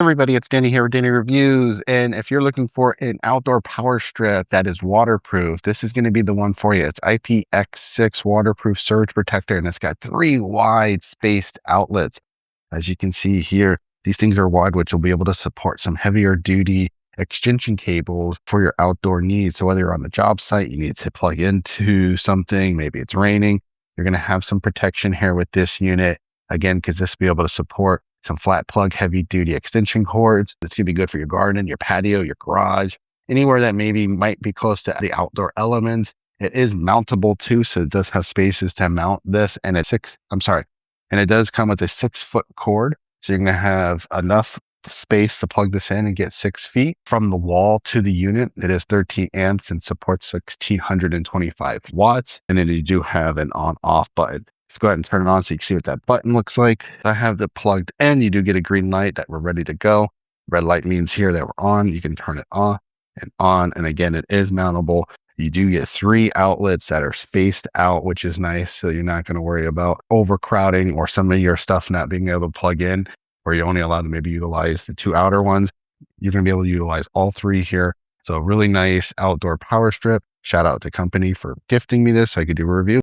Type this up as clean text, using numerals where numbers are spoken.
everybody, it's Danny here with Danny Reviews. And if you're looking for an outdoor power strip that is waterproof, this is going to be the one for you. It's IPX6 waterproof surge protector, and it's got 3 wide spaced outlets. As you can see here, these things are wide, which will be able to support some heavier duty extension cables for your outdoor needs. So whether you're on the job site, you need to plug into something, maybe it's raining, you're going to have some protection here with this unit. Again, because this will be able to support some flat plug, heavy duty extension cords. It's going to be good for your garden, your patio, your garage, anywhere that maybe might be close to the outdoor elements. It is mountable too, so it does have spaces to mount this. And and it does come with a 6-foot cord. So you're going to have enough space to plug this in and get 6 feet from the wall to the unit. It is 13 amps and supports 1625 watts. And then you do have an on-off button. Let's go ahead and turn it on so you can see what that button looks like. I have it plugged in. You do get a green light that we're ready to go. Red light means here that we're on. You can turn it off and on. And again, it is mountable. You do get 3 outlets that are spaced out, which is nice. So you're not going to worry about overcrowding or some of your stuff not being able to plug in, or you're only allowed to maybe utilize the 2 outer ones. You're going to be able to utilize all 3 here. So a really nice outdoor power strip. Shout out to company for gifting me this so I could do a review.